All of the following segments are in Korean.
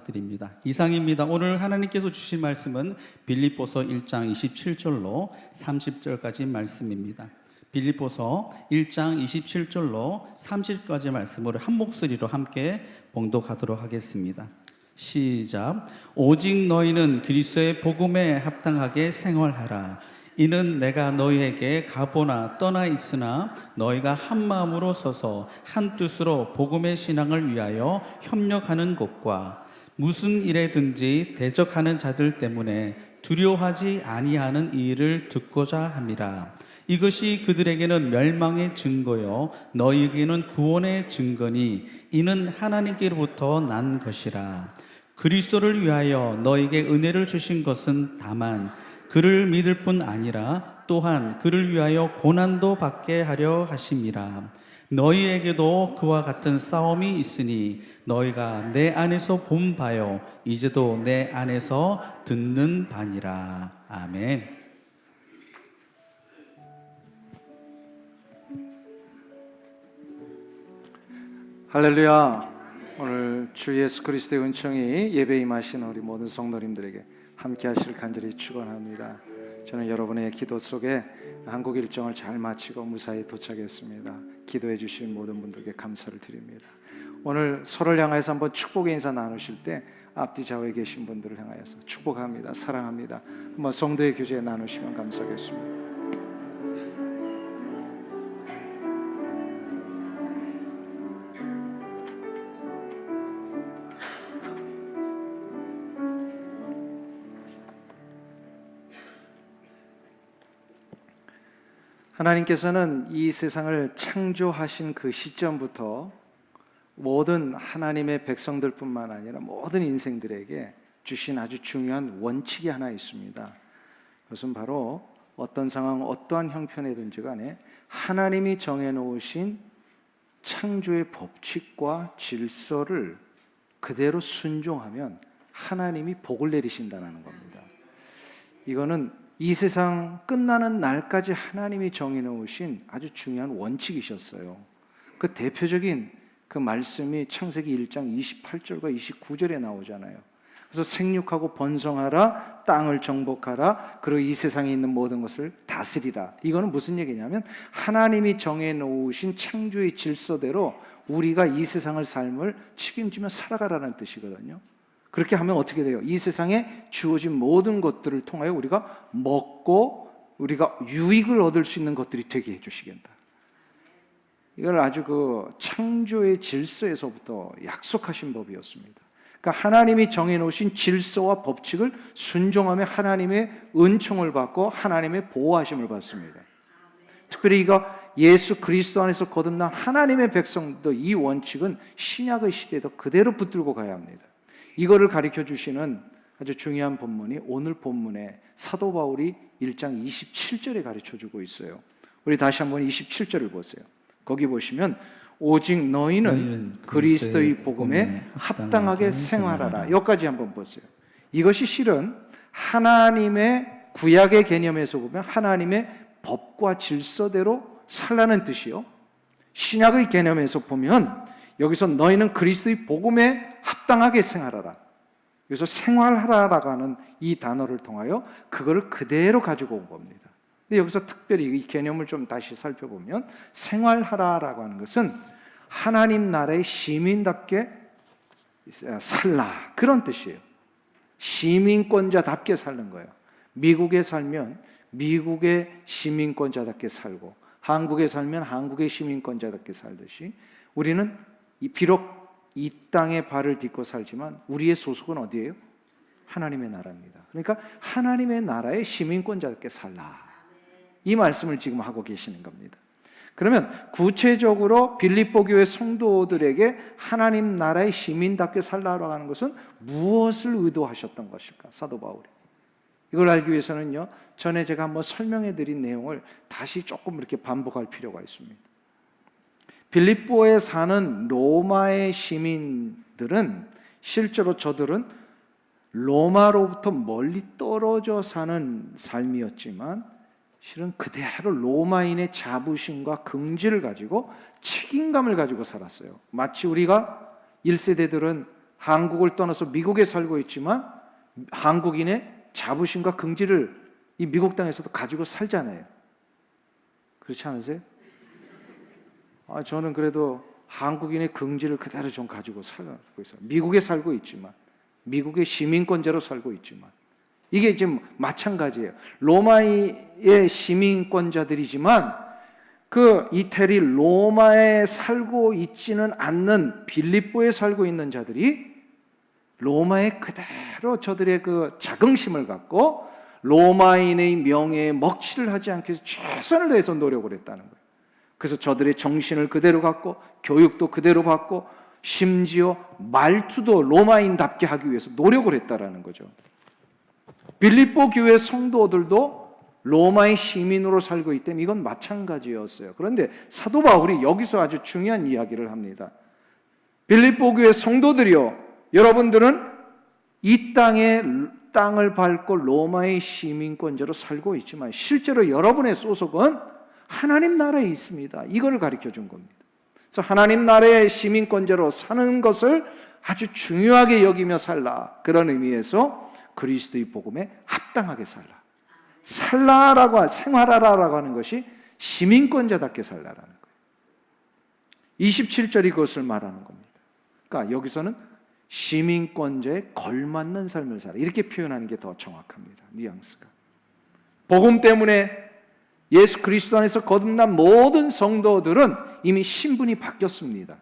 부탁드립니다. 이상입니다. 오늘 하나님께서 주신 말씀은 빌립보서 1장 27절로 30절까지 말씀입니다. 빌립보서 1장 27절로 30절까지 말씀을 한 목소리로 함께 봉독하도록 하겠습니다. 시작. 오직 너희는 그리스도의 복음에 합당하게 생활하라. 이는 내가 너희에게 가보나 떠나 있으나 너희가 한 마음으로 서서 한 뜻으로 복음의 신앙을 위하여 협력하는 것과 무슨 일에든지 대적하는 자들 때문에 두려워하지 아니하는 이 일을 듣고자 함이라. 이것이 그들에게는 멸망의 증거요 너희에게는 구원의 증거니 이는 하나님께로부터 난 것이라. 그리스도를 위하여 너에게 은혜를 주신 것은 다만 그를 믿을 뿐 아니라 또한 그를 위하여 고난도 받게 하려 하심이라. 너희에게도 그와 같은 싸움이 있으니 너희가 내 안에서 본 바요 이제도 내 안에서 듣는 바니라. 아멘. 할렐루야. 오늘 주 예수 그리스도의 은총이 예배에 임하시는 우리 모든 성도님들에게 함께 하시길 간절히 축원합니다. 저는 여러분의 기도 속에 한국 일정을 잘 마치고 무사히 도착했습니다. 기도해 주신 모든 분들께 감사를 드립니다. 오늘 서로를 향해서 한번 축복의 인사 나누실 때 앞뒤 좌우에 계신 분들을 향하여서 축복합니다, 사랑합니다, 한번 성도의 교제 나누시면 감사하겠습니다. 하나님께서는 이 세상을 창조하신 그 시점부터 모든 하나님의 백성들뿐만 아니라 모든 인생들에게 주신 아주 중요한 원칙이 하나 있습니다. 그것은 바로 어떤 상황, 어떠한 형편이든지 간에 하나님이 정해놓으신 창조의 법칙과 질서를 그대로 순종하면 하나님이 복을 내리신다는 겁니다. 이거는 이 세상 끝나는 날까지 하나님이 정해놓으신 아주 중요한 원칙이셨어요. 그 대표적인 그 말씀이 창세기 1장 28절과 29절에 나오잖아요. 그래서 생육하고 번성하라, 땅을 정복하라, 그리고 이 세상에 있는 모든 것을 다스리라. 이거는 무슨 얘기냐면 하나님이 정해놓으신 창조의 질서대로 우리가 이 세상을 삶을 책임지며 살아가라는 뜻이거든요. 그렇게 하면 어떻게 돼요? 이 세상에 주어진 모든 것들을 통하여 우리가 먹고 우리가 유익을 얻을 수 있는 것들이 되게 해주시겠다. 이걸 아주 그 창조의 질서에서부터 약속하신 법이었습니다. 그러니까 하나님이 정해놓으신 질서와 법칙을 순종하며 하나님의 은총을 받고 하나님의 보호하심을 받습니다. 특별히 이거 예수 그리스도 안에서 거듭난 하나님의 백성도 이 원칙은 신약의 시대에도 그대로 붙들고 가야 합니다. 이거를 가르쳐 주시는 아주 중요한 본문이 오늘 본문에 사도 바울이 1장 27절에 가르쳐 주고 있어요. 우리 다시 한번 27절을 보세요. 거기 보시면 오직 너희는 그리스도의 복음에 합당하게 생활하라. 여기까지 한번 보세요. 이것이 실은 하나님의 구약의 개념에서 보면 하나님의 법과 질서대로 살라는 뜻이요, 신약의 개념에서 보면 여기서 너희는 그리스도의 복음에 합당하게 생활하라. 그래서 생활하라라고 하는 이 단어를 통하여 그거를 그대로 가지고 온 겁니다. 근데 여기서 특별히 이 개념을 좀 다시 살펴보면 생활하라라고 하는 것은 하나님 나라의 시민답게 살라, 그런 뜻이에요. 시민권자답게 사는 거예요. 미국에 살면 미국의 시민권자답게 살고, 한국에 살면 한국의 시민권자답게 살듯이 우리는 비록 이 땅에 발을 딛고 살지만 우리의 소속은 어디예요? 하나님의 나라입니다. 그러니까 하나님의 나라의 시민권자답게 살라, 이 말씀을 지금 하고 계시는 겁니다. 그러면 구체적으로 빌립보 교회 성도들에게 하나님 나라의 시민답게 살라고 하는 것은 무엇을 의도하셨던 것일까? 사도 바울이 이걸 알기 위해서는요, 전에 제가 한번 설명해 드린 내용을 다시 조금 이렇게 반복할 필요가 있습니다. 빌립보에 사는 로마의 시민들은 실제로 저들은 로마로부터 멀리 떨어져 사는 삶이었지만 실은 그대로 로마인의 자부심과 긍지를 가지고 책임감을 가지고 살았어요. 마치 우리가 1세대들은 한국을 떠나서 미국에 살고 있지만 한국인의 자부심과 긍지를 이 미국 땅에서도 가지고 살잖아요. 그렇지 않으세요? 저는 그래도 한국인의 긍지를 그대로 좀 가지고 살고 있어요. 미국에 살고 있지만, 미국의 시민권자로 살고 있지만, 이게 지금 마찬가지예요. 로마의 시민권자들이지만 그 이태리 로마에 살고 있지는 않는 빌립보에 살고 있는 자들이 로마에 그대로 저들의 그 자긍심을 갖고 로마인의 명예에 먹칠을 하지 않기 위해서 최선을 다해서 노력을 했다는 거예요. 그래서 저들의 정신을 그대로 갖고 교육도 그대로 받고 심지어 말투도 로마인답게 하기 위해서 노력을 했다라는 거죠. 빌립보 교회 성도들도 로마의 시민으로 살고 있기 때문에 이건 마찬가지였어요. 그런데 사도 바울이 여기서 아주 중요한 이야기를 합니다. 빌립보 교회 성도들이요, 여러분들은 이 땅을 밟고 로마의 시민권자로 살고 있지만 실제로 여러분의 소속은 하나님 나라에 있습니다. 이걸 가르쳐 준 겁니다. 그래서 하나님 나라의 시민권자로 사는 것을 아주 중요하게 여기며 살라. 그런 의미에서 그리스도의 복음에 합당하게 살라라고 생활하라라고 하는 것이 시민권자답게 살라라는 거예요. 27절이 그것을 말하는 겁니다. 그러니까 여기서는 시민권자에 걸맞는 삶을 살아, 이렇게 표현하는 게 더 정확합니다. 뉘앙스가. 복음 때문에 예수 그리스도 안에서 거듭난 모든 성도들은 이미 신분이 바뀌었습니다.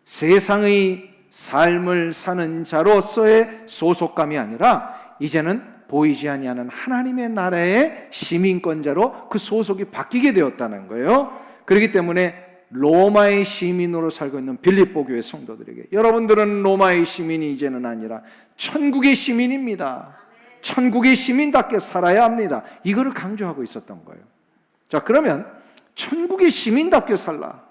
세상의 삶을 사는 자로서의 소속감이 아니라 이제는 보이지 아니하는 하나님의 나라의 시민권자로 그 소속이 바뀌게 되었다는 거예요. 그렇기 때문에 로마의 시민으로 살고 있는 빌립보 교회 성도들에게, 여러분들은 로마의 시민이 이제는 아니라 천국의 시민입니다. 천국의 시민답게 살아야 합니다. 이거를 강조하고 있었던 거예요. 자, 그러면 천국의 시민답게 살라.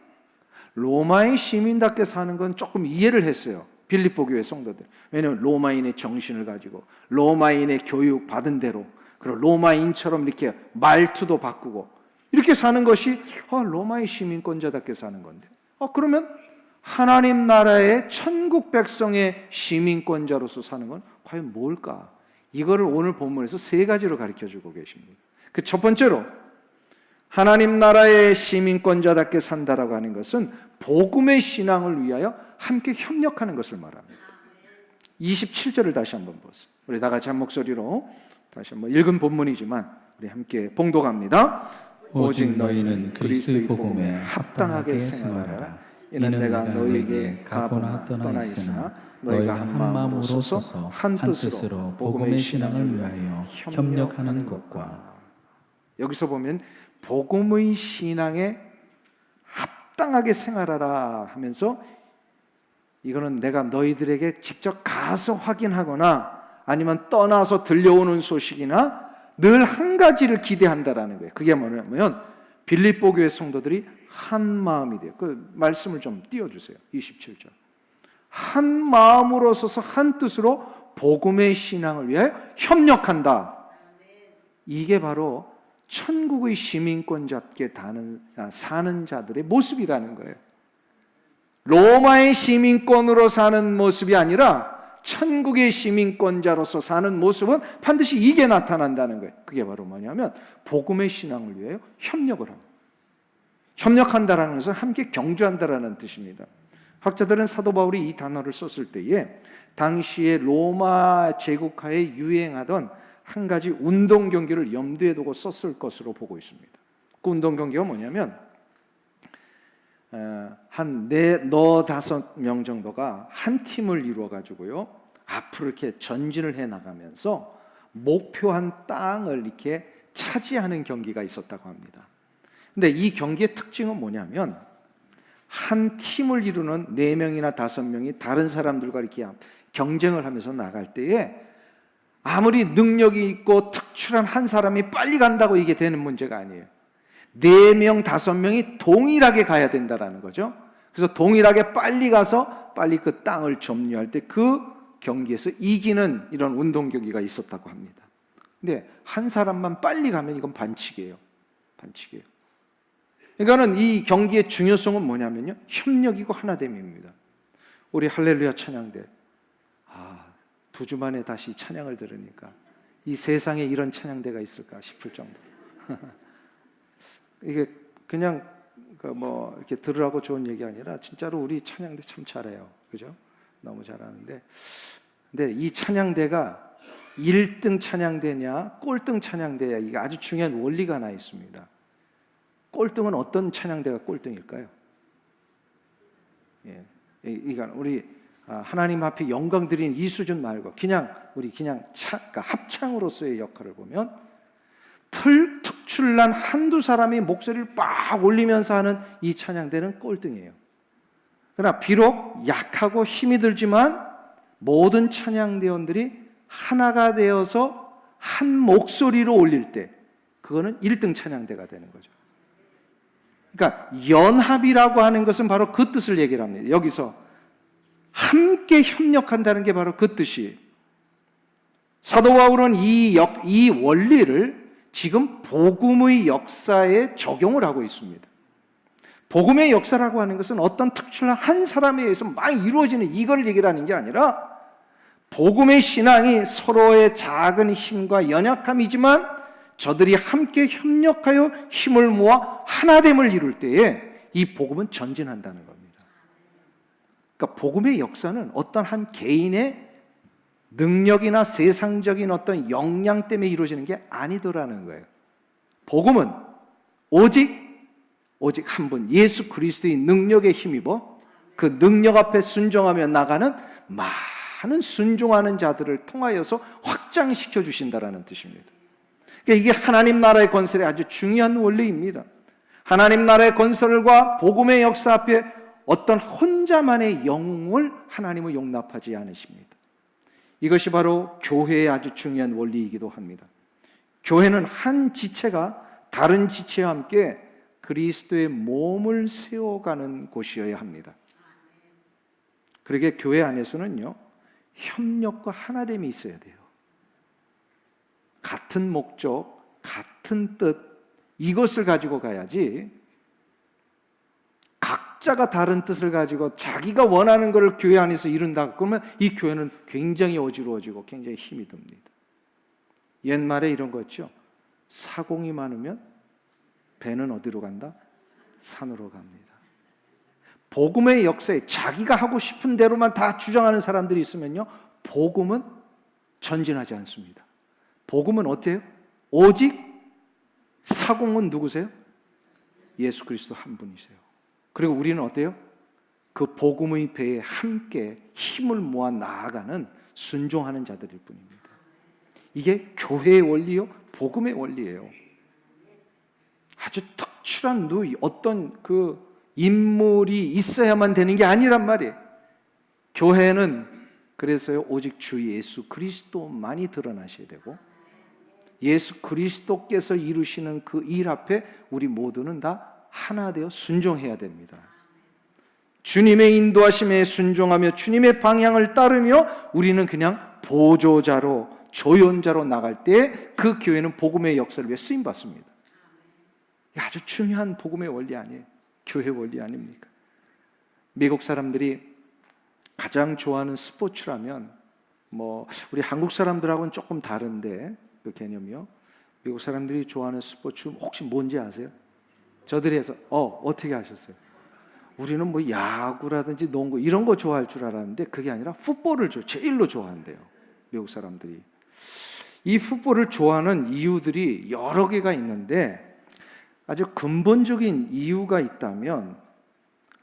로마의 시민답게 사는 건 조금 이해를 했어요. 빌립보 교회 성도들. 왜냐하면 로마인의 정신을 가지고 로마인의 교육 받은 대로, 그리고 로마인처럼 이렇게 말투도 바꾸고 이렇게 사는 것이 로마의 시민권자답게 사는 건데, 그러면 하나님 나라의 천국 백성의 시민권자로서 사는 건 과연 뭘까? 이거를 오늘 본문에서 세 가지로 가르쳐주고 계십니다. 그 첫 번째로 하나님 나라의 시민권자답게 산다라고 하는 것은 복음의 신앙을 위하여 함께 협력하는 것을 말합니다. 27절을 다시 한번 보세요. 우리 다 같이 한 목소리로 다시 한번 읽은 본문이지만 우리 함께 봉독합니다. 오직 너희는 그리스도의 복음에 합당하게 생활하라. 이는 내가 너희에게 가거나 떠나 있으나 너희가 한 마음으로 서서 한 뜻으로 복음의 신앙을 위하여 협력하는 것과. 여기서 보면 복음의 신앙에 합당하게 생활하라 하면서, 이거는 내가 너희들에게 직접 가서 확인하거나 아니면 떠나서 들려오는 소식이나 늘 한 가지를 기대한다라는 거예요. 그게 뭐냐면 빌립보 교회 성도들이 한 마음이 돼요. 그 말씀을 좀 띄워주세요. 27절. 한 마음으로 서서 한 뜻으로 복음의 신앙을 위해 협력한다. 이게 바로 천국의 시민권자답게 사는 자들의 모습이라는 거예요. 로마의 시민권으로 사는 모습이 아니라 천국의 시민권자로서 사는 모습은 반드시 이게 나타난다는 거예요. 그게 바로 뭐냐면 복음의 신앙을 위하여 협력을 합니다. 협력한다라는 것은 함께 경주한다라는 뜻입니다. 학자들은 사도 바울이 이 단어를 썼을 때에 당시에 로마 제국하에 유행하던 한 가지 운동 경기를 염두에 두고 썼을 것으로 보고 있습니다. 그 운동 경기가 뭐냐면 한 4-5명 정도가 한 팀을 이루어 가지고요, 앞으로 이렇게 전진을 해 나가면서 목표한 땅을 이렇게 차지하는 경기가 있었다고 합니다. 근데 이 경기의 특징은 뭐냐면 한 팀을 이루는 4명이나 5명이 다른 사람들과 이렇게 경쟁을 하면서 나갈 때에 아무리 능력이 있고 특출한 한 사람이 빨리 간다고 이게 되는 문제가 아니에요. 4명, 5명이 동일하게 가야 된다라는 거죠. 그래서 동일하게 빨리 가서 빨리 그 땅을 점유할 때 그 경기에서 이기는 이런 운동 경기가 있었다고 합니다. 근데 한 사람만 빨리 가면 이건 반칙이에요. 반칙이에요. 그러니까는 이 경기의 중요성은 뭐냐면요, 협력이고 하나됨입니다. 우리 할렐루야 찬양대, 두 주 만에 다시 찬양을 들으니까 이 세상에 이런 찬양대가 있을까 싶을 정도. 이게 그냥 뭐 이렇게 들으라고 좋은 얘기 아니라 진짜로 우리 찬양대 참 잘해요. 그죠? 너무 잘하는데, 근데 이 찬양대가 1등 찬양대냐 꼴등 찬양대냐, 이게 아주 중요한 원리가 하나 있습니다. 꼴등은 어떤 찬양대가 꼴등일까요? 예, 이건 우리 하나님 앞에 영광 드리는 이 수준 말고 우리 그러니까 합창으로서의 역할을 보면 특출난 한두 사람이 목소리를 빡 올리면서 하는 이 찬양대는 꼴등이에요. 그러나 비록 약하고 힘이 들지만 모든 찬양대원들이 하나가 되어서 한 목소리로 올릴 때 그거는 1등 찬양대가 되는 거죠. 그러니까 연합이라고 하는 것은 바로 그 뜻을 얘기를 합니다. 여기서 함께 협력한다는 게 바로 그 뜻이. 사도 바울은 이 원리를 지금 복음의 역사에 적용을 하고 있습니다. 복음의 역사라고 하는 것은 어떤 특출난 한 사람에 의해서 막 이루어지는 이걸 얘기를 하는 게 아니라, 복음의 신앙이 서로의 작은 힘과 연약함이지만 저들이 함께 협력하여 힘을 모아 하나됨을 이룰 때에 이 복음은 전진한다는 겁니다. 그러니까 복음의 역사는 어떤 한 개인의 능력이나 세상적인 어떤 역량 때문에 이루어지는 게 아니더라는 거예요. 복음은 오직 한 분, 예수 그리스도의 능력에 힘입어 그 능력 앞에 순종하며 나가는 많은 순종하는 자들을 통하여서 확장시켜 주신다라는 뜻입니다. 그러니까 이게 하나님 나라의 건설의 아주 중요한 원리입니다. 하나님 나라의 건설과 복음의 역사 앞에 어떤 혼자만의 영웅을 하나님은 용납하지 않으십니다. 이것이 바로 교회의 아주 중요한 원리이기도 합니다. 교회는 한 지체가 다른 지체와 함께 그리스도의 몸을 세워가는 곳이어야 합니다. 그러게 교회 안에서는요, 협력과 하나됨이 있어야 돼요. 같은 목적, 같은 뜻, 이것을 가지고 가야지 각자가 다른 뜻을 가지고 자기가 원하는 것을 교회 안에서 이룬다 그러면 이 교회는 굉장히 어지러워지고 굉장히 힘이 듭니다. 옛말에 이런 거 있죠. 사공이 많으면 배는 어디로 간다? 산으로 갑니다. 복음의 역사에 자기가 하고 싶은 대로만 다 주장하는 사람들이 있으면요, 복음은 전진하지 않습니다. 복음은 어때요? 오직 사공은 누구세요? 예수 그리스도 한 분이세요. 그리고 우리는 어때요? 그 복음의 배에 함께 힘을 모아 나아가는 순종하는 자들일 뿐입니다. 이게 교회의 원리요, 복음의 원리예요. 아주 특출한 어떤 그 인물이 있어야만 되는 게 아니란 말이에요. 교회는 그래서요, 오직 주 예수 그리스도만이 드러나셔야 되고, 예수 그리스도께서 이루시는 그 일 앞에 우리 모두는 다 하나 되어 순종해야 됩니다. 주님의 인도하심에 순종하며 주님의 방향을 따르며 우리는 그냥 보조자로, 조연자로 나갈 때 그 교회는 복음의 역사를 위해 쓰임받습니다. 아주 중요한 복음의 원리 아니에요? 교회 원리 아닙니까? 미국 사람들이 가장 좋아하는 스포츠라면, 우리 한국 사람들하고는 조금 다른데 그 개념이요. 미국 사람들이 좋아하는 스포츠 혹시 뭔지 아세요? 저들이 해서 어떻게 아셨어요? 우리는 야구라든지 농구 이런 거 좋아할 줄 알았는데 그게 아니라 풋볼을 제일로 좋아한대요. 미국 사람들이. 이 풋볼을 좋아하는 이유들이 여러 개가 있는데, 아주 근본적인 이유가 있다면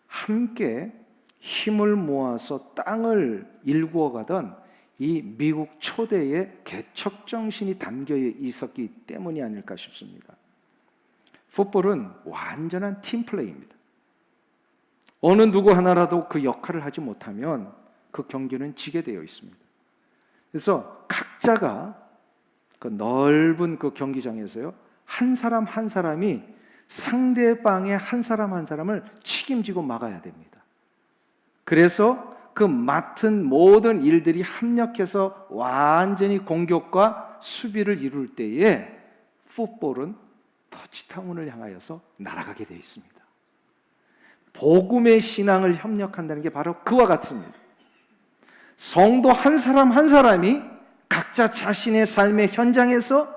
함께 힘을 모아서 땅을 일구어 가던 이 미국 초대의 개척 정신이 담겨 있었기 때문이 아닐까 싶습니다. 풋볼은 완전한 팀플레이입니다. 어느 누구 하나라도 그 역할을 하지 못하면 그 경기는 지게 되어 있습니다. 그래서 각자가 그 넓은 그 경기장에서요, 한 사람 한 사람이 상대방의 한 사람 한 사람을 책임지고 막아야 됩니다. 그래서 그 맡은 모든 일들이 합력해서 완전히 공격과 수비를 이룰 때에 풋볼은 터치타운을 향하여서 날아가게 되어 있습니다. 복음의 신앙을 협력한다는 게 바로 그와 같습니다. 성도 한 사람 한 사람이 각자 자신의 삶의 현장에서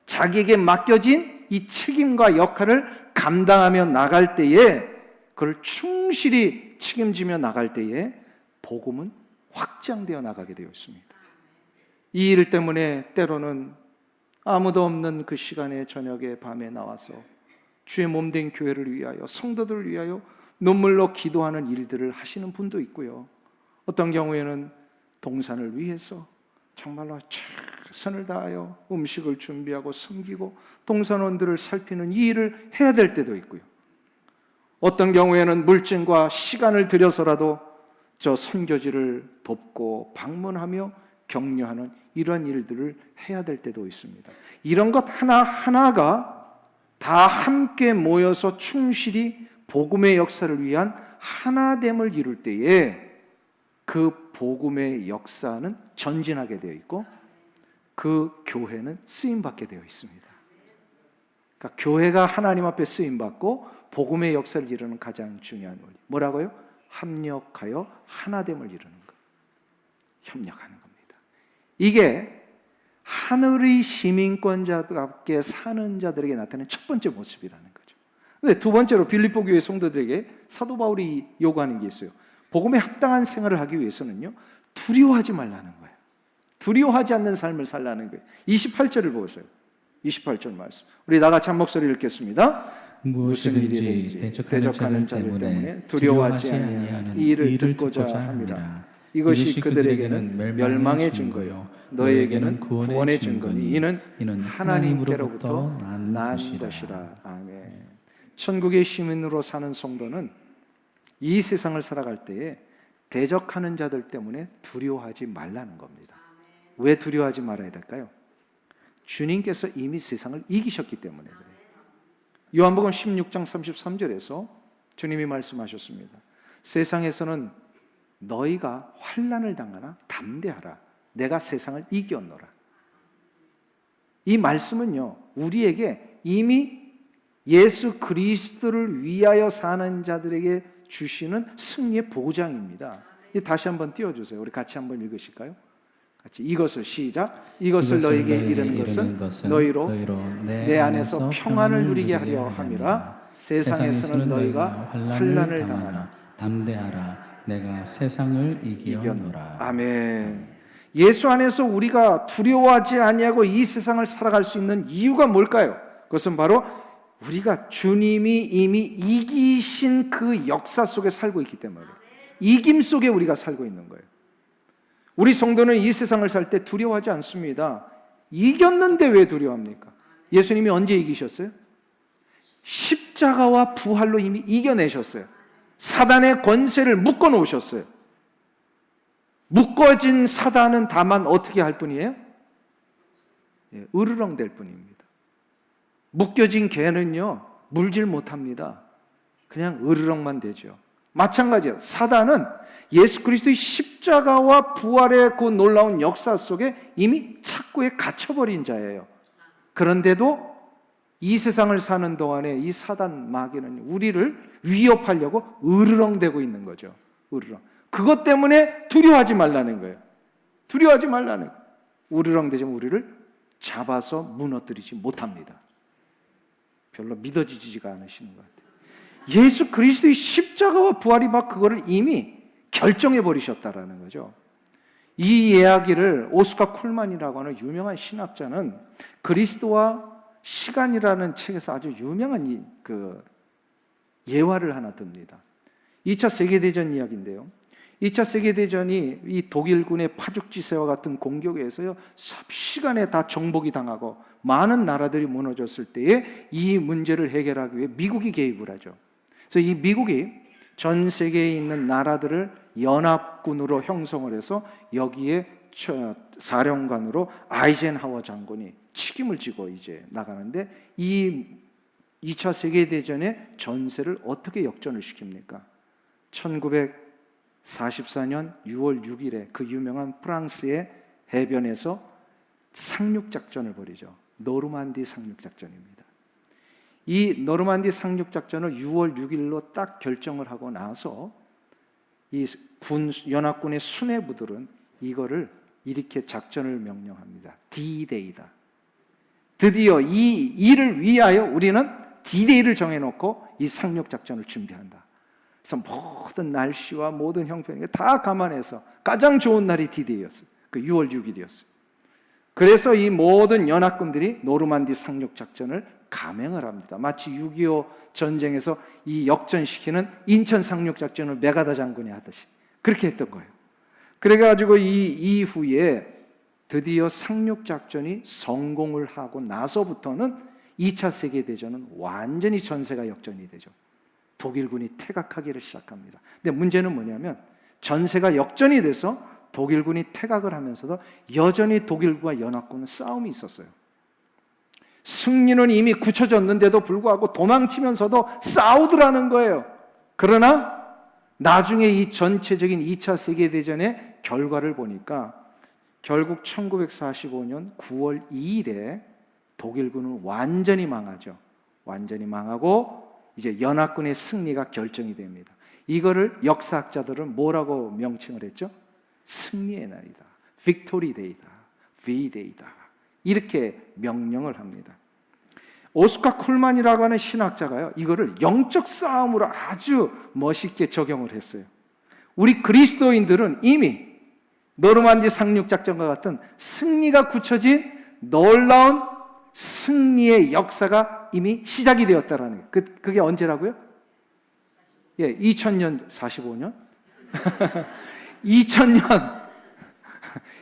자기에게 맡겨진 이 책임과 역할을 감당하며 나갈 때에, 그걸 충실히 책임지며 나갈 때에 복음은 확장되어 나가게 되어 있습니다. 이 일 때문에 때로는 아무도 없는 그 시간에 저녁에 밤에 나와서 주의 몸된 교회를 위하여, 성도들을 위하여 눈물로 기도하는 일들을 하시는 분도 있고요. 어떤 경우에는 동산을 위해서 정말로 최선을 다하여 음식을 준비하고 섬기고 동산원들을 살피는 이 일을 해야 될 때도 있고요. 어떤 경우에는 물증과 시간을 들여서라도 저 선교지를 돕고 방문하며 격려하는 이런 일들을 해야 될 때도 있습니다. 이런 것 하나하나가 다 함께 모여서 충실히 복음의 역사를 위한 하나됨을 이룰 때에 그 복음의 역사는 전진하게 되어 있고 그 교회는 쓰임받게 되어 있습니다. 그러니까 교회가 하나님 앞에 쓰임받고 복음의 역사를 이루는 가장 중요한 원리, 뭐라고요? 합력하여 하나됨을 이루는 것, 협력하는 겁니다. 이게 하늘의 시민권자답게 사는 자들에게 나타나는 첫 번째 모습이라는 거죠. 근데 두 번째로 빌립보 교회 성도들에게 사도 바울이 요구하는 게 있어요. 복음에 합당한 생활을 하기 위해서는요, 두려워하지 말라는 거예요. 두려워하지 않는 삶을 살라는 거예요. 28절을 보세요. 28절 말씀. 우리 다 같이 한 목소리 읽겠습니다. 무슨 일이든지 대적하는 자들 때문에 두려워하지 아니하는 이 일을 듣고자 함이라. 이것이 그들에게는 멸망의 증거요 너희에게는 구원의 증거니 이는 하나님께로부터 난 것이라. 아멘. 천국의 시민으로 사는 성도는 이 세상을 살아갈 때에 대적하는 자들 때문에 두려워하지 말라는 겁니다. 왜 두려워하지 말아야 될까요? 주님께서 이미 세상을 이기셨기 때문에 그래요. 요한복음 16장 33절에서 주님이 말씀하셨습니다. 세상에서는 너희가 환난을 당하나 담대하라. 내가 세상을 이겼노라. 이 말씀은요, 우리에게 이미 예수 그리스도를 위하여 사는 자들에게 주시는 승리의 보장입니다. 다시 한번 띄워주세요. 우리 같이 한번 읽으실까요? 같이 이것을 시작. 이것을 너희에게 이르는 것은 너희로 내 안에서 평안을 누리게 하려 함이라. 세상에서는 너희가 환난을 당하나 담대하라. 내가 세상을 이기었노라. 아멘. 예수 안에서 우리가 두려워하지 아니하고 이 세상을 살아갈 수 있는 이유가 뭘까요? 그것은 바로 우리가 주님이 이미 이기신 그 역사 속에 살고 있기 때문에, 이김 속에 우리가 살고 있는 거예요. 우리 성도는 이 세상을 살 때 두려워하지 않습니다. 이겼는데 왜 두려워합니까? 예수님이 언제 이기셨어요? 십자가와 부활로 이미 이겨내셨어요. 사단의 권세를 묶어 놓으셨어요. 묶어진 사단은 다만 어떻게 할 뿐이에요? 으르렁댈 뿐입니다. 묶여진 개는요, 물질 못합니다. 그냥 으르렁만 되죠. 마찬가지예요. 사단은 예수 그리스도의 십자가와 부활의 그 놀라운 역사 속에 이미 착고에 갇혀버린 자예요. 그런데도 이 세상을 사는 동안에 이 사단 마귀는 우리를 위협하려고 으르렁대고 있는 거죠. 으르렁. 그것 때문에 두려워하지 말라는 거예요. 두려워하지 말라는 거예요. 으르렁대지만 우리를 잡아서 무너뜨리지 못합니다. 별로 믿어지지가 않으시는 것 같아요. 예수 그리스도의 십자가와 부활이 막 그거를 이미 결정해 버리셨다라는 거죠. 이 이야기를 오스카 쿨만이라고 하는 유명한 신학자는 그리스도와 시간이라는 책에서 아주 유명한 그 예화를 하나 듭니다. 2차 세계대전 이야기인데요. 2차 세계대전이 이 독일군의 파죽지세와 같은 공격에 의해서요, 삽시간에 다 정복이 당하고 많은 나라들이 무너졌을 때에 이 문제를 해결하기 위해 미국이 개입을 하죠. 그래서 이 미국이 전 세계에 있는 나라들을 연합군으로 형성을 해서 여기에 사령관으로 아이젠하워 장군이 책임을 지고 이제 나가는데, 이 2차 세계대전의 전세를 어떻게 역전을 시킵니까? 1944년 6월 6일에 그 유명한 프랑스의 해변에서 상륙작전을 벌이죠. 노르만디 상륙작전입니다. 이 노르만디 상륙작전을 6월 6일로 딱 결정을 하고 나서 이 연합군의 수뇌부들은 이거를 이렇게 작전을 명령합니다. D-Day다. 드디어 이 일을 위하여 우리는 D-Day를 정해놓고 이 상륙 작전을 준비한다. 그래서 모든 날씨와 모든 형편이 다 감안해서 가장 좋은 날이 D-Day였어요. 그 6월 6일이었어요. 그래서 이 모든 연합군들이 노르만디 상륙 작전을 감행을 합니다. 마치 6.25 전쟁에서 이 역전시키는 인천 상륙 작전을 메가다 장군이 하듯이 그렇게 했던 거예요. 그래가지고 이 이후에 드디어 상륙 작전이 성공을 하고 나서부터는 2차 세계대전은 완전히 전세가 역전이 되죠. 독일군이 퇴각하기를 시작합니다. 근데 문제는 뭐냐면 전세가 역전이 돼서 독일군이 퇴각을 하면서도 여전히 독일과 연합군은 싸움이 있었어요. 승리는 이미 굳혀졌는데도 불구하고 도망치면서도 싸우더라는 거예요. 그러나 나중에 이 전체적인 2차 세계대전의 결과를 보니까 결국 1945년 9월 2일에 독일군은 완전히 망하죠. 완전히 망하고 이제 연합군의 승리가 결정이 됩니다. 이거를 역사학자들은 뭐라고 명칭을 했죠? 승리의 날이다. Victory Day다. V-Day다. 이렇게 명령을 합니다. 오스카 쿨만이라고 하는 신학자가요, 이거를 영적 싸움으로 아주 멋있게 적용을 했어요. 우리 그리스도인들은 이미 노르만디 상륙 작전과 같은 승리가 굳혀진 놀라운 승리의 역사가 이미 시작이 되었다라는 거예요. 그게 언제라고요? 예, 2000년 45년?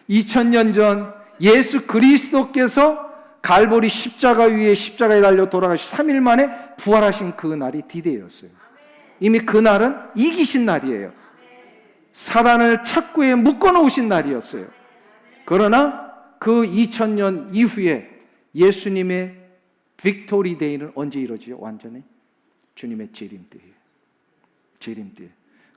2000년 전 예수 그리스도께서 갈보리 십자가 위에 십자가에 달려 돌아가시 3일 만에 부활하신 그 날이 D-Day였어요. 이미 그 날은 이기신 날이에요. 사단을 착고에 묶어놓으신 날이었어요. 그러나 그 2000년 이후에 예수님의 빅토리 데이는 언제 이루어지죠? 완전히 주님의 재림때예요. 재림때.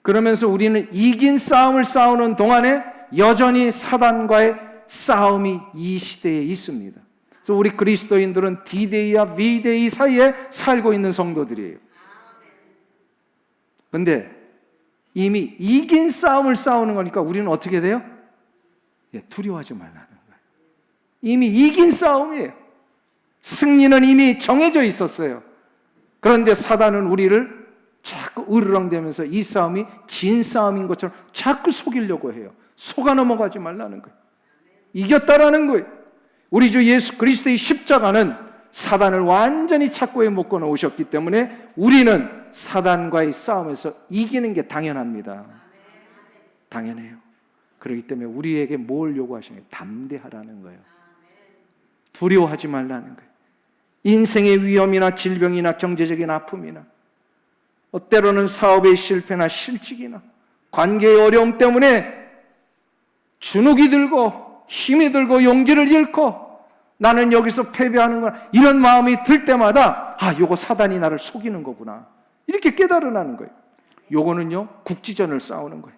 그러면서 우리는 이긴 싸움을 싸우는 동안에 여전히 사단과의 싸움이 이 시대에 있습니다. 그래서 우리 그리스도인들은 D-Day와 V-Day 사이에 살고 있는 성도들이에요. 그런데 이미 이긴 싸움을 싸우는 거니까 우리는 어떻게 돼요? 두려워하지 말라는 거예요. 이미 이긴 싸움이에요. 승리는 이미 정해져 있었어요. 그런데 사단은 우리를 자꾸 으르렁대면서 이 싸움이 진 싸움인 것처럼 자꾸 속이려고 해요. 속아 넘어가지 말라는 거예요. 이겼다라는 거예요. 우리 주 예수 그리스도의 십자가는 사단을 완전히 착고에 묶어 놓으셨기 때문에 우리는 사단과의 싸움에서 이기는 게 당연합니다. 당연해요. 그렇기 때문에 우리에게 뭘 요구하시는 거예요? 담대하라는 거예요. 두려워하지 말라는 거예요. 인생의 위험이나 질병이나 경제적인 아픔이나 때로는 사업의 실패나 실직이나 관계의 어려움 때문에 주눅이 들고 힘이 들고 용기를 잃고 나는 여기서 패배하는구나 이런 마음이 들 때마다 요거 사단이 나를 속이는 거구나 이렇게 깨달으라는 거예요. 요거는요 국지전을 싸우는 거예요.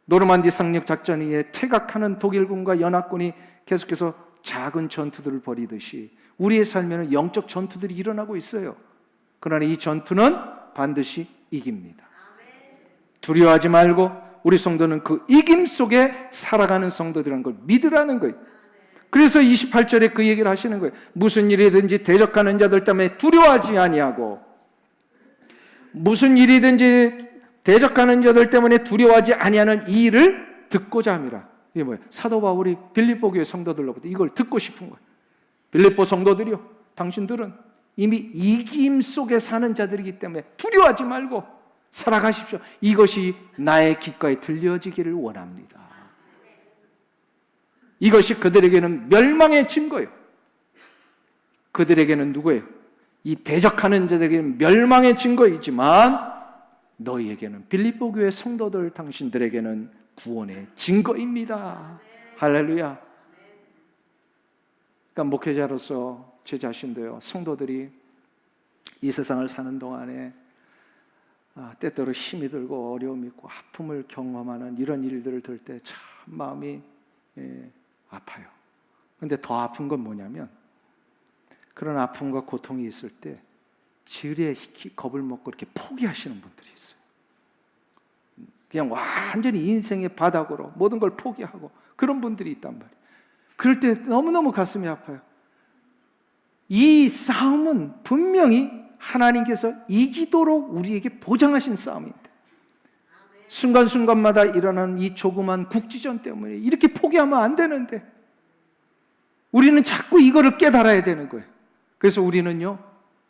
노르만디 상륙 작전에 퇴각하는 독일군과 연합군이 계속해서 작은 전투들을 벌이듯이 우리의 삶에는 영적 전투들이 일어나고 있어요. 그러나 이 전투는 반드시 이깁니다. 두려워하지 말고 우리 성도는 그 이김 속에 살아가는 성도들이라는 걸 믿으라는 거예요. 그래서 28절에 그 얘기를 하시는 거예요. 무슨 일이든지 대적하는 자들 때문에 두려워하지 아니하고 무슨 일이든지 대적하는 자들 때문에 두려워하지 아니하는 이 일을 듣고자 함이라. 이게 뭐예요? 사도 바울이 빌립보 교회 성도들로부터 이걸 듣고 싶은 거예요. 빌립보 성도들이요, 당신들은 이미 이김 속에 사는 자들이기 때문에 두려워하지 말고 살아가십시오. 이것이 나의 귓가에 들려지기를 원합니다. 이것이 그들에게는 멸망의 증거예요. 그들에게는 누구예요? 이 대적하는 자들에게는 멸망의 증거이지만 너희에게는 빌립보 교회 성도들 당신들에게는 구원의 증거입니다. 할렐루야. 그러니까 목회자로서 제 자신도요, 성도들이 이 세상을 사는 동안에 때때로 힘이 들고 어려움이 있고 아픔을 경험하는 이런 일들을 들 때 참 마음이 아파요. 그런데 더 아픈 건 뭐냐면 그런 아픔과 고통이 있을 때 지레 겁을 먹고 이렇게 포기하시는 분들이 있어요. 그냥 완전히 인생의 바닥으로 모든 걸 포기하고 그런 분들이 있단 말이에요. 그럴 때 너무너무 가슴이 아파요. 이 싸움은 분명히 하나님께서 이기도록 우리에게 보장하신 싸움인데, 순간순간마다 일어나는 이 조그만 국지전 때문에 이렇게 포기하면 안 되는데 우리는 자꾸 이거를 깨달아야 되는 거예요. 그래서 우리는요,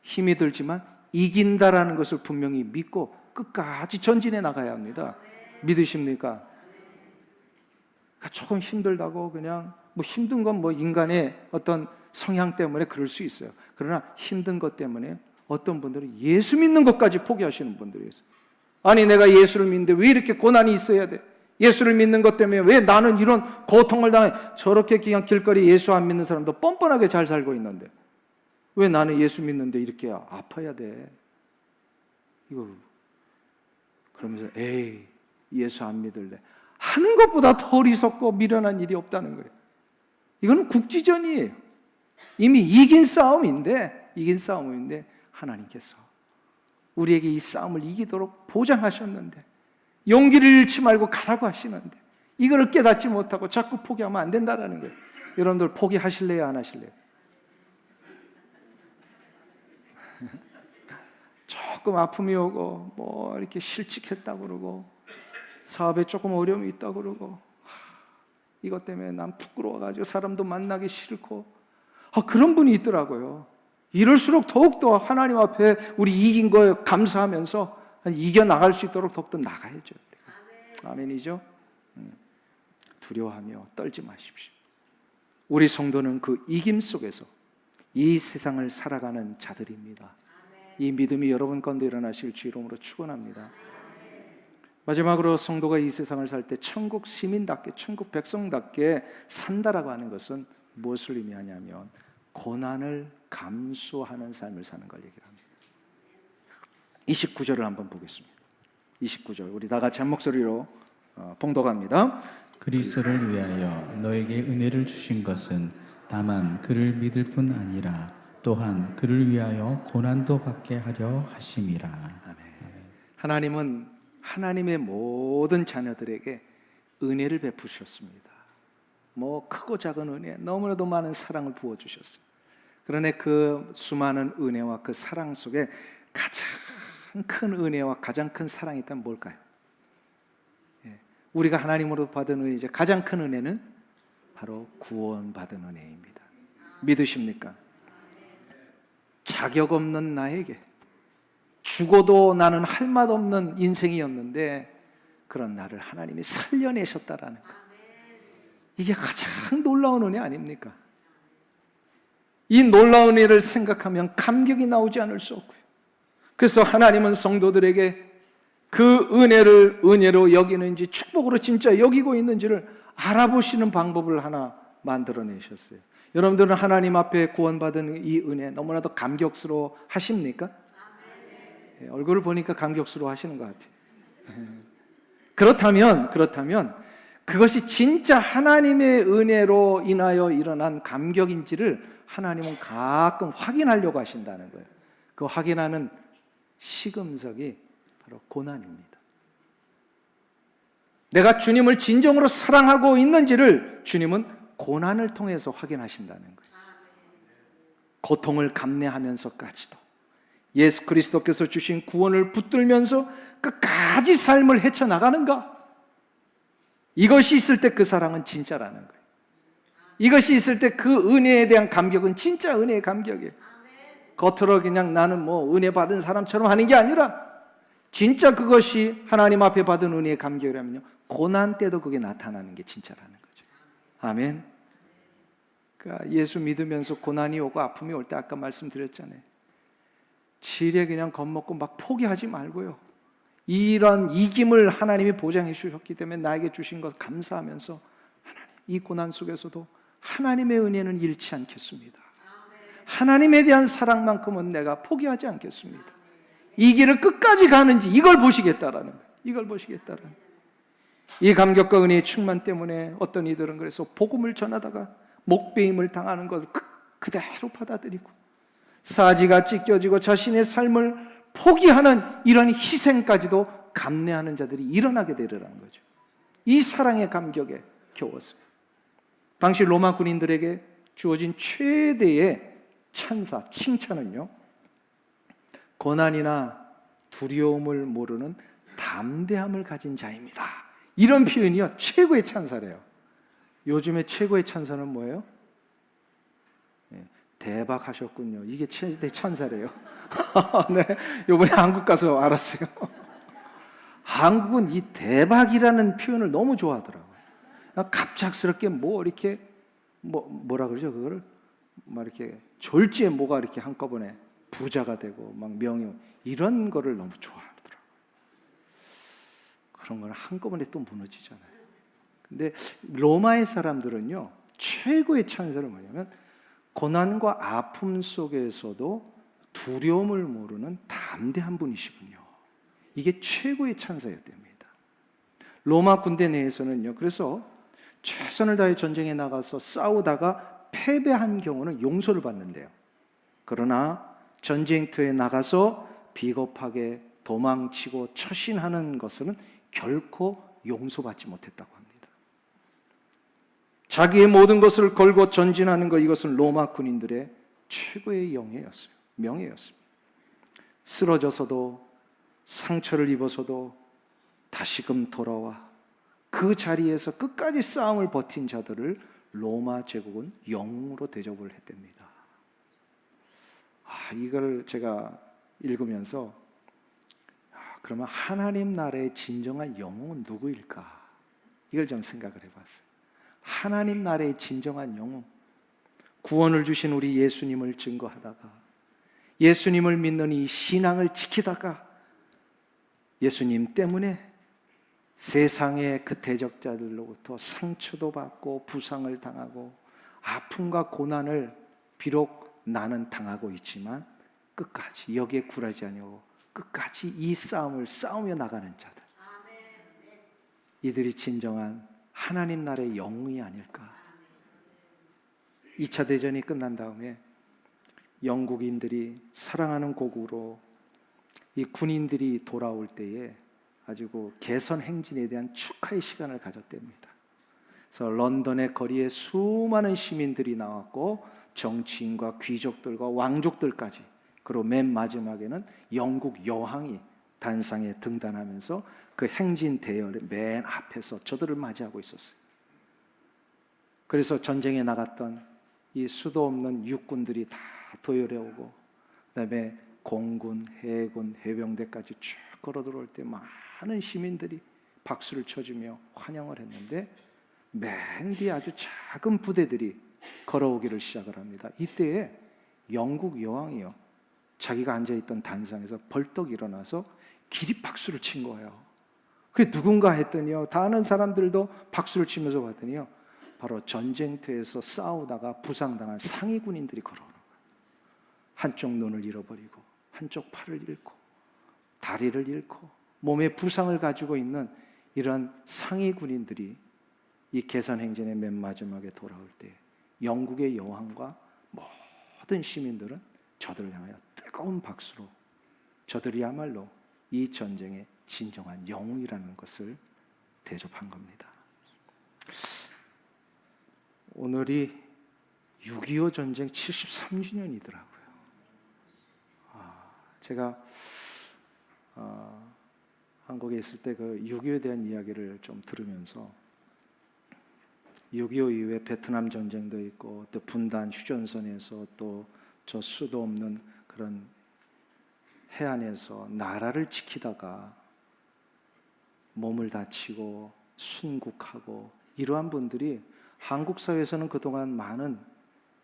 힘이 들지만 이긴다라는 것을 분명히 믿고 끝까지 전진해 나가야 합니다. 믿으십니까? 조금 힘들다고 그냥 뭐 힘든 건 뭐 인간의 어떤 성향 때문에 그럴 수 있어요. 그러나 힘든 것 때문에 어떤 분들은 예수 믿는 것까지 포기하시는 분들이 있어요. 아니, 내가 예수를 믿는데 왜 이렇게 고난이 있어야 돼? 예수를 믿는 것 때문에 왜 나는 이런 고통을 당해? 저렇게 그냥 길거리 예수 안 믿는 사람도 뻔뻔하게 잘 살고 있는데 왜 나는 예수 믿는데 이렇게 아파야 돼? 이거 그러면서 에이, 예수 안 믿을래 하는 것보다 더 어리석고 미련한 일이 없다는 거예요. 이거는 국지전이에요. 이미 이긴 싸움인데 하나님께서 우리에게 이 싸움을 이기도록 보장하셨는데, 용기를 잃지 말고 가라고 하시는데 이걸 깨닫지 못하고 자꾸 포기하면 안 된다는 거예요. 여러분들 포기하실래요, 안 하실래요? 조금 아픔이 오고 뭐 이렇게 실직했다고 그러고 사업에 조금 어려움이 있다고 그러고 이것 때문에 난 부끄러워가지고 사람도 만나기 싫고 그런 분이 있더라고요. 이럴수록 더욱더 하나님 앞에 우리 이긴 거에 감사하면서 이겨나갈 수 있도록 더욱더 나가야죠. 아멘이죠? 두려워하며 떨지 마십시오. 우리 성도는 그 이김 속에서 이 세상을 살아가는 자들입니다. 이 믿음이 여러분 가운데 일어나실 주 이름으로 축원합니다. 마지막으로 성도가 이 세상을 살 때 천국 시민답게, 천국 백성답게 산다라고 하는 것은 무엇을 의미하냐면 고난을 감수하는 삶을 사는 걸 얘기합니다. 29절을 한번 보겠습니다. 29절 우리 다 같이 한 목소리로 봉독합니다. 그리스도를 위하여 너에게 은혜를 주신 것은 다만 그를 믿을 뿐 아니라 또한 그를 위하여 고난도 받게 하려 하심이라. 아멘. 하나님은 하나님의 모든 자녀들에게 은혜를 베푸셨습니다. 뭐 크고 작은 은혜, 너무나도 많은 사랑을 부어주셨어요. 그러나 그 수많은 은혜와 그 사랑 속에 가장 큰 은혜와 가장 큰 사랑이 있다면 뭘까요? 우리가 하나님으로 받은 은혜, 가장 큰 은혜는 바로 구원받은 은혜입니다. 믿으십니까? 자격 없는 나에게 죽어도 나는 할 맛 없는 인생이었는데 그런 나를 하나님이 살려내셨다라는 것, 이게 가장 놀라운 은혜 아닙니까? 이 놀라운 은혜를 생각하면 감격이 나오지 않을 수 없고요. 그래서 하나님은 성도들에게 그 은혜를 은혜로 여기는지 축복으로 진짜 여기고 있는지를 알아보시는 방법을 하나 만들어내셨어요. 여러분들은 하나님 앞에 구원받은 이 은혜 너무나도 감격스러워 하십니까? 얼굴을 보니까 감격스러워 하시는 것 같아요. 그렇다면 그것이 진짜 하나님의 은혜로 인하여 일어난 감격인지를 하나님은 가끔 확인하려고 하신다는 거예요. 그 확인하는 시금석이 바로 고난입니다. 내가 주님을 진정으로 사랑하고 있는지를 주님은 고난을 통해서 확인하신다는 거예요. 고통을 감내하면서까지도 예수 그리스도께서 주신 구원을 붙들면서 끝까지 삶을 헤쳐나가는가? 이것이 있을 때 그 사랑은 진짜라는 거예요. 이것이 있을 때 그 은혜에 대한 감격은 진짜 은혜의 감격이에요. 겉으로 그냥 나는 뭐 은혜 받은 사람처럼 하는 게 아니라 진짜 그것이 하나님 앞에 받은 은혜의 감격이라면요, 고난 때도 그게 나타나는 게 진짜라는 거죠. 아멘. 그러니까 예수 믿으면서 고난이 오고 아픔이 올 때 아까 말씀드렸잖아요. 지레 그냥 겁먹고 막 포기하지 말고요, 이런 이김을 하나님이 보장해 주셨기 때문에 나에게 주신 것 감사하면서 하나님, 이 고난 속에서도 하나님의 은혜는 잃지 않겠습니다. 하나님에 대한 사랑만큼은 내가 포기하지 않겠습니다. 이 길을 끝까지 가는지 이걸 보시겠다라는 거예요. 이걸 보시겠다라는 거예요. 이 감격과 은혜의 충만 때문에 어떤 이들은 그래서 복음을 전하다가 목배임을 당하는 것을 그대로 받아들이고 사지가 찢겨지고 자신의 삶을 포기하는 이런 희생까지도 감내하는 자들이 일어나게 되리라는 거죠. 이 사랑의 감격에 겨워서 당시 로마 군인들에게 주어진 최대의 찬사, 칭찬은요, 고난이나 두려움을 모르는 담대함을 가진 자입니다. 이런 표현이요, 최고의 찬사래요. 요즘에 최고의 찬사는 뭐예요? 대박 하셨군요. 이게 최대 찬사래요. 네, 이번에 한국 가서 알았어요. 한국은 이 대박이라는 표현을 너무 좋아하더라고요. 갑작스럽게 뭐 이렇게 뭐라 그러죠? 그거를 막 이렇게 졸지에 뭐가 이렇게 한꺼번에 부자가 되고 막 명예 이런 거를 너무 좋아하더라고요. 그런 건 한꺼번에 또 무너지잖아요. 근데 로마의 사람들은요, 최고의 찬사는 뭐냐면 고난과 아픔 속에서도 두려움을 모르는 담대한 분이시군요. 이게 최고의 찬사였답니다. 로마 군대 내에서는요, 그래서 최선을 다해 전쟁에 나가서 싸우다가 패배한 경우는 용서를 받는데요. 그러나 전쟁터에 나가서 비겁하게 도망치고 처신하는 것은 결코 용서받지 못했다고 합니다. 자기의 모든 것을 걸고 전진하는 것, 이것은 로마 군인들의 최고의 영예였어요. 명예였습니다. 쓰러져서도 상처를 입어서도 다시금 돌아와 그 자리에서 끝까지 싸움을 버틴 자들을 로마 제국은 영웅으로 대접을 했답니다. 이걸 제가 읽으면서 그러면 하나님 나라의 진정한 영웅은 누구일까? 이걸 좀 생각을 해봤어요. 하나님 나라의 진정한 영웅, 구원을 주신 우리 예수님을 증거하다가 예수님을 믿는 이 신앙을 지키다가 예수님 때문에 세상의 그 대적자들로부터 상처도 받고 부상을 당하고 아픔과 고난을 비록 나는 당하고 있지만 끝까지 여기에 굴하지 아니하고 끝까지 이 싸움을 싸우며 나가는 자들, 이들이 진정한 하나님 나라의 영웅이 아닐까. 2차 대전이 끝난 다음에 영국인들이 사랑하는 고국으로 이 군인들이 돌아올 때에 아주 그 개선 행진에 대한 축하의 시간을 가졌답니다. 그래서 런던의 거리에 수많은 시민들이 나왔고 정치인과 귀족들과 왕족들까지, 그리고 맨 마지막에는 영국 여왕이 단상에 등단하면서 그 행진 대열의 맨 앞에서 저들을 맞이하고 있었어요. 그래서 전쟁에 나갔던 이 수도 없는 육군들이 다 도열해 오고, 그다음에 공군, 해군, 해병대까지 쭉 걸어 들어올 때 많은 시민들이 박수를 쳐주며 환영을 했는데, 맨 뒤에 아주 작은 부대들이 걸어오기를 시작을 합니다. 이때에 영국 여왕이요, 자기가 앉아있던 단상에서 벌떡 일어나서 기립박수를 친 거예요. 그게 누군가 했더니요, 다른 사람들도 박수를 치면서 봤더니요, 바로 전쟁터에서 싸우다가 부상당한 상위 군인들이 걸어오는 거예요. 한쪽 눈을 잃어버리고 한쪽 팔을 잃고 다리를 잃고 몸에 부상을 가지고 있는 이런 상위 군인들이 이 개선 행진의 맨 마지막에 돌아올 때 영국의 여왕과 모든 시민들은 저들을 향하여 뜨거운 박수로 저들이야말로 이 전쟁의 진정한 영웅이라는 것을 대접한 겁니다. 오늘이 6.25 전쟁 73주년이더라고요. 제가 한국에 있을 때 그 6.25에 대한 이야기를 좀 들으면서 6.25 이후에 베트남 전쟁도 있고 또 분단 휴전선에서 또 저 수도 없는 그런 해안에서 나라를 지키다가 몸을 다치고 순국하고 이러한 분들이 한국 사회에서는 그동안 많은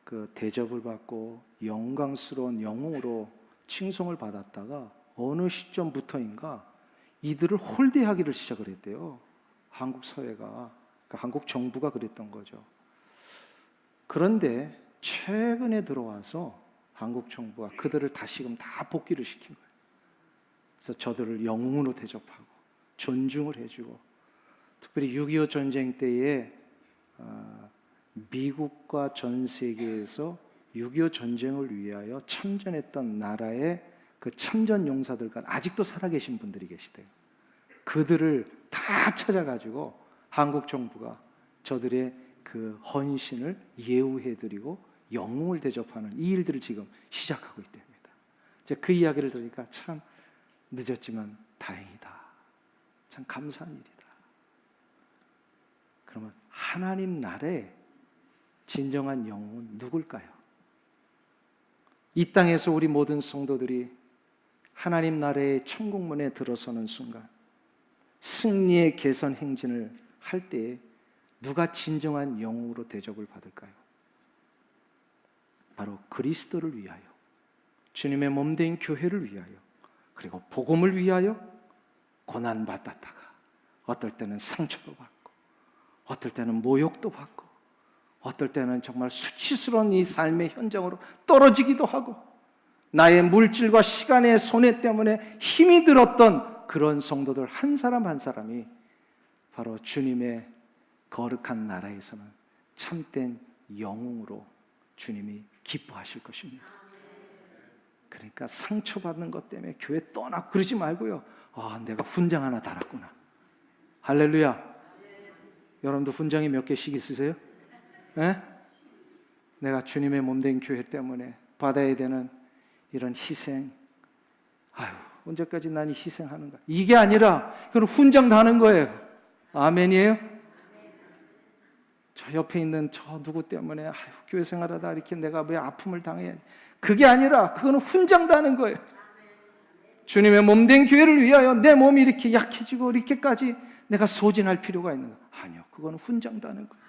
그 대접을 받고 영광스러운 영웅으로 칭송을 받았다가 어느 시점부터인가 이들을 홀대하기를 시작을 했대요. 한국 사회가, 그러니까 한국 정부가 그랬던 거죠. 그런데 최근에 들어와서 한국 정부가 그들을 다시금 다 복귀를 시킨 거예요. 그래서 저들을 영웅으로 대접하고 존중을 해주고, 특별히 6.25 전쟁 때에 미국과 전 세계에서 6.25 전쟁을 위하여 참전했던 나라의 그 참전 용사들과 아직도 살아계신 분들이 계시대요. 그들을 다 찾아가지고 한국 정부가 저들의 그 헌신을 예우해드리고 영웅을 대접하는 이 일들을 지금 시작하고 있답니다. 제가 그 이야기를 들으니까 참 늦었지만 다행이다. 참 감사한 일이다. 그러면 하나님 나라의 진정한 영웅은 누굴까요? 이 땅에서 우리 모든 성도들이 하나님 나라의 천국문에 들어서는 순간 승리의 개선 행진을 할 때에 누가 진정한 영웅으로 대접을 받을까요? 바로 그리스도를 위하여, 주님의 몸된 교회를 위하여, 그리고 복음을 위하여 고난받았다가 어떨 때는 상처도 받고 어떨 때는 모욕도 받고 어떨 때는 정말 수치스러운 이 삶의 현장으로 떨어지기도 하고 나의 물질과 시간의 손해 때문에 힘이 들었던 그런 성도들 한 사람 한 사람이 바로 주님의 거룩한 나라에서는 참된 영웅으로 주님이 기뻐하실 것입니다. 그러니까 상처받는 것 때문에 교회 떠나고 그러지 말고요. 내가 훈장 하나 달았구나. 할렐루야. 여러분도 훈장이 몇 개씩 있으세요? 네? 내가 주님의 몸된 교회 때문에 받아야 되는 이런 희생. 언제까지 난 희생하는가? 이게 아니라 그건 훈장 다는 거예요. 아멘이에요? 저 옆에 있는 저 누구 때문에 교회 생활하다 이렇게 내가 왜 아픔을 당해? 그게 아니라 그거는 훈장 다는 거예요. 주님의 몸된 교회를 위하여 내 몸이 이렇게 약해지고 이렇게까지 내가 소진할 필요가 있는가? 아니요, 그거는 훈장 다는 거예요.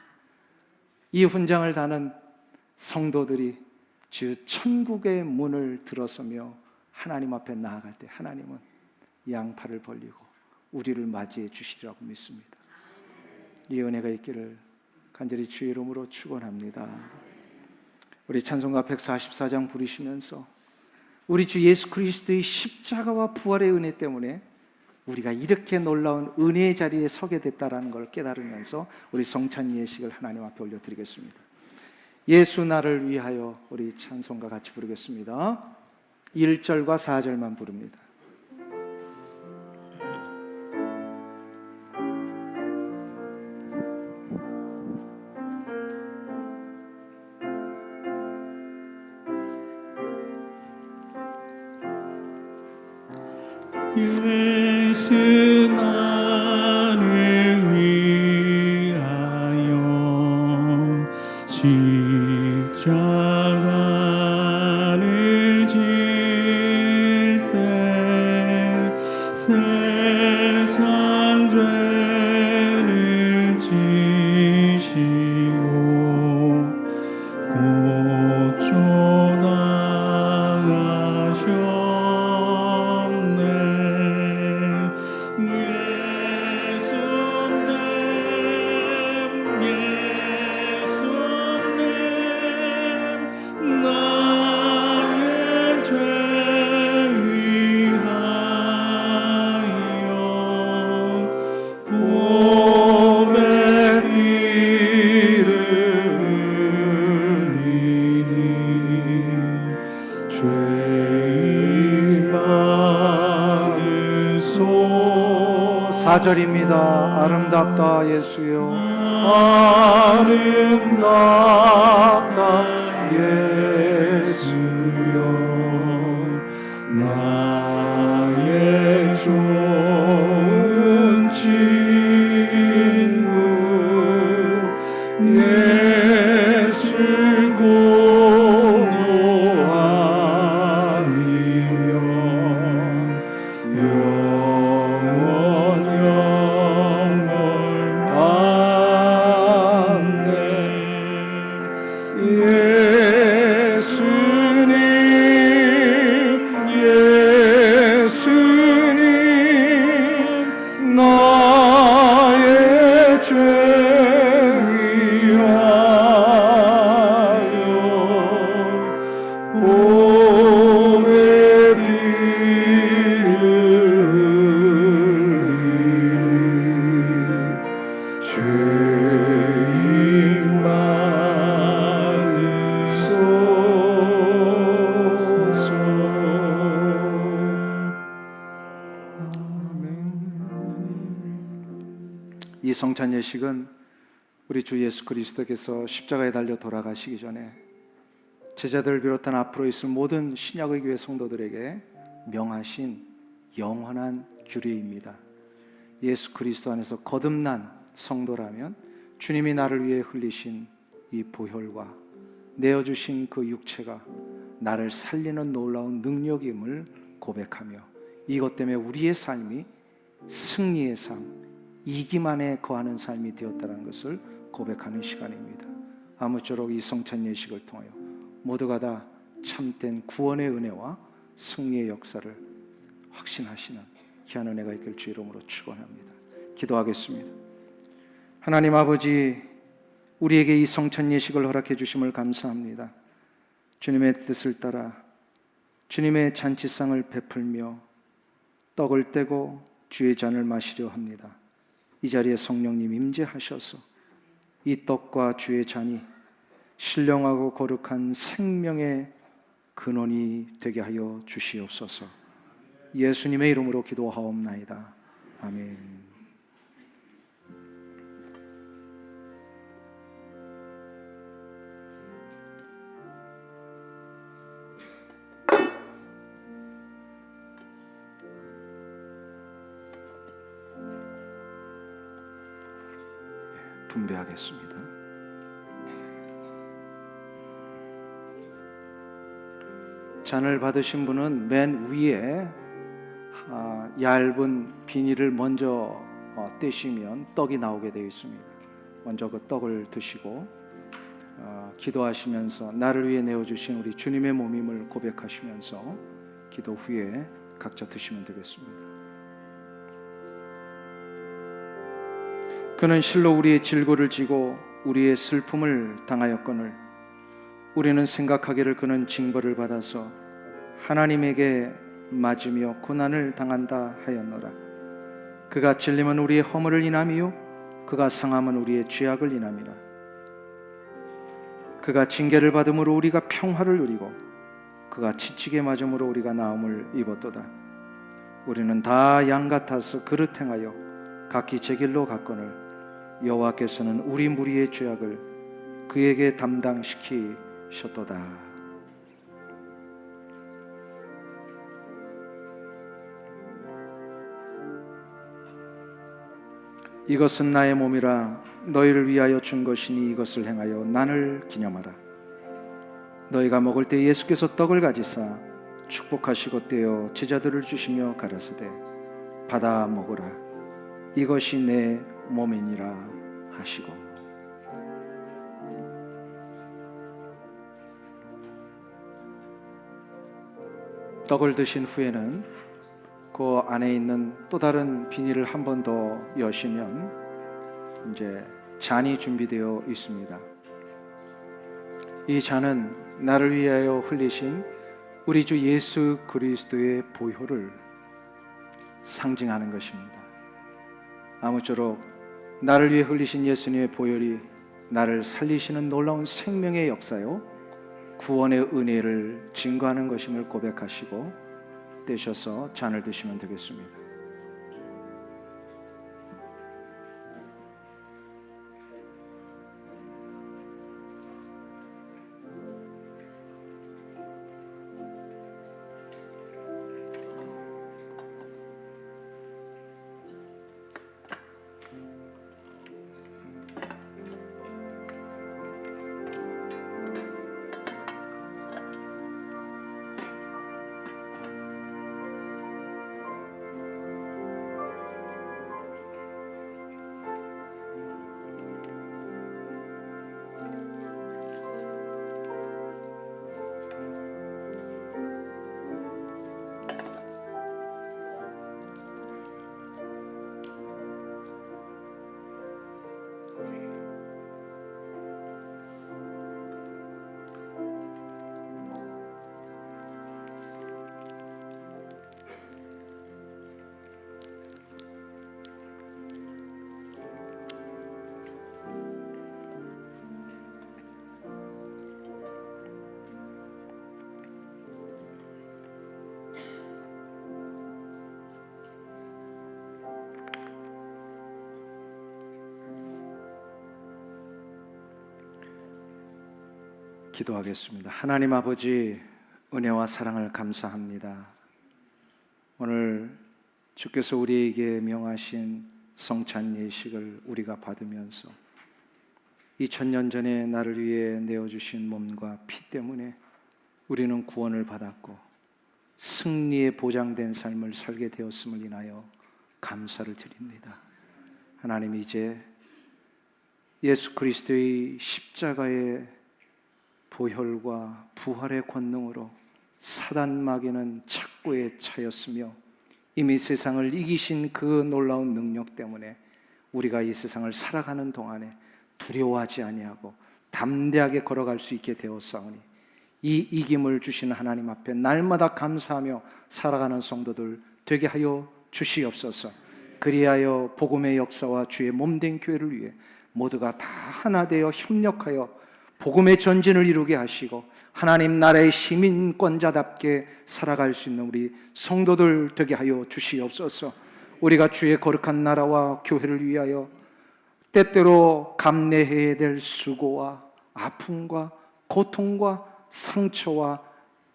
이 훈장을 다는 성도들이 주 천국의 문을 들어서며 하나님 앞에 나아갈 때 하나님은 양팔을 벌리고 우리를 맞이해 주시리라고 믿습니다. 이 은혜가 있기를 간절히 주의 이름으로 축원합니다. 우리 찬송가 144장 부르시면서 우리 주 예수 그리스도의 십자가와 부활의 은혜 때문에 우리가 이렇게 놀라운 은혜의 자리에 서게 됐다는 걸 깨달으면서 우리 성찬 예식을 하나님 앞에 올려드리겠습니다. 예수 나를 위하여 우리 찬송가 같이 부르겠습니다. 1절과 4절만 부릅니다. 예수 나를 위하여 십자가를 질 때 세상 죄를 지시고 사절입니다. 아름답다 예수여, 아름답다 예수여, 나의 좋은 친구 예수 공로하리며 나의 죄 위하여 성찬 예식은 우리 주 예수 그리스도께서 십자가에 달려 돌아가시기 전에 제자들을 비롯한 앞으로 있을 모든 신약의 교회 성도들에게 명하신 영원한 규례입니다. 예수 그리스도 안에서 거듭난 성도라면 주님이 나를 위해 흘리신 이 보혈과 내어주신 그 육체가 나를 살리는 놀라운 능력임을 고백하며 이것 때문에 우리의 삶이 승리의 삶, 이기만에 거하는 삶이 되었다는 것을 고백하는 시간입니다. 아무쪼록 이 성찬 예식을 통하여 모두가 다 참된 구원의 은혜와 승리의 역사를 확신하시는 귀한 은혜가 있길 주 이름으로 축원합니다. 기도하겠습니다. 하나님 아버지, 우리에게 이 성찬 예식을 허락해 주심을 감사합니다. 주님의 뜻을 따라 주님의 잔치상을 베풀며 떡을 떼고 주의 잔을 마시려 합니다. 이 자리에 성령님 임재하셔서 이 떡과 주의 잔이 신령하고 거룩한 생명의 근원이 되게 하여 주시옵소서. 예수님의 이름으로 기도하옵나이다. 아멘. 분배하겠습니다. 잔을 받으신 분은 맨 위에 얇은 비닐을 먼저 떼시면 떡이 나오게 되어 있습니다. 먼저 그 떡을 드시고 기도하시면서 나를 위해 내어주신 우리 주님의 몸임을 고백하시면서 기도 후에 각자 드시면 되겠습니다. 그는 실로 우리의 질고를 지고 우리의 슬픔을 당하였거늘 우리는 생각하기를 그는 징벌을 받아서 하나님에게 맞으며 고난을 당한다 하였노라. 그가 찔림은 우리의 허물을 인함이요 그가 상함은 우리의 죄악을 인함이라. 그가 징계를 받음으로 우리가 평화를 누리고 그가 지치게 맞음으로 우리가 나음을 입었도다. 우리는 다 양 같아서 그릇 행하여 각기 제 길로 갔거늘 여호와께서는 우리 무리의 죄악을 그에게 담당시키셨도다. 이것은 나의 몸이라 너희를 위하여 준 것이니 이것을 행하여 나를 기념하라. 너희가 먹을 때 예수께서 떡을 가지사 축복하시고 떼어 제자들을 주시며 가라사대 받아 먹으라. 이것이 내 몸이니라 하시고 떡을 드신 후에는 그 안에 있는 또 다른 비닐을 한 번 더 여시면 이제 잔이 준비되어 있습니다. 이 잔은 나를 위하여 흘리신 우리 주 예수 그리스도의 보혈을 상징하는 것입니다. 아무쪼록 나를 위해 흘리신 예수님의 보혈이 나를 살리시는 놀라운 생명의 역사요 구원의 은혜를 증거하는 것임을 고백하시고 떼셔서 잔을 드시면 되겠습니다. 기도하겠습니다. 하나님 아버지, 은혜와 사랑을 감사합니다. 오늘 주께서 우리에게 명하신 성찬 예식을 우리가 받으면서 2000년 전에 나를 위해 내어주신 몸과 피 때문에 우리는 구원을 받았고 승리에 보장된 삶을 살게 되었음을 인하여 감사를 드립니다. 하나님, 이제 예수 그리스도의 십자가의 보혈과 부활의 권능으로 사단 마귀는 착고에 차였으며 이미 세상을 이기신 그 놀라운 능력 때문에 우리가 이 세상을 살아가는 동안에 두려워하지 아니하고 담대하게 걸어갈 수 있게 되었사오니 이 이김을 주시는 하나님 앞에 날마다 감사하며 살아가는 성도들 되게 하여 주시옵소서. 그리하여 복음의 역사와 주의 몸된 교회를 위해 모두가 다 하나 되어 협력하여 복음의 전진을 이루게 하시고 하나님 나라의 시민권자답게 살아갈 수 있는 우리 성도들 되게 하여 주시옵소서. 우리가 주의 거룩한 나라와 교회를 위하여 때때로 감내해야 될 수고와 아픔과 고통과 상처와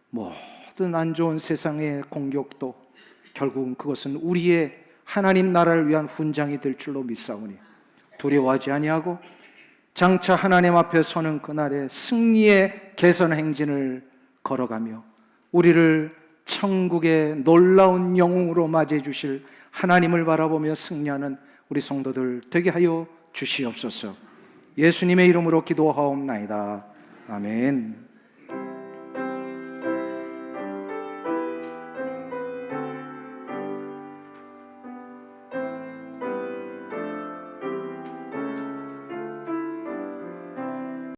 모든 안 좋은 세상의 공격도 결국은 그것은 우리의 하나님 나라를 위한 훈장이 될 줄로 믿사오니 두려워하지 아니하고 장차 하나님 앞에 서는 그날의 승리의 개선 행진을 걸어가며 우리를 천국의 놀라운 영웅으로 맞이해 주실 하나님을 바라보며 승리하는 우리 성도들 되게 하여 주시옵소서. 예수님의 이름으로 기도하옵나이다. 아멘.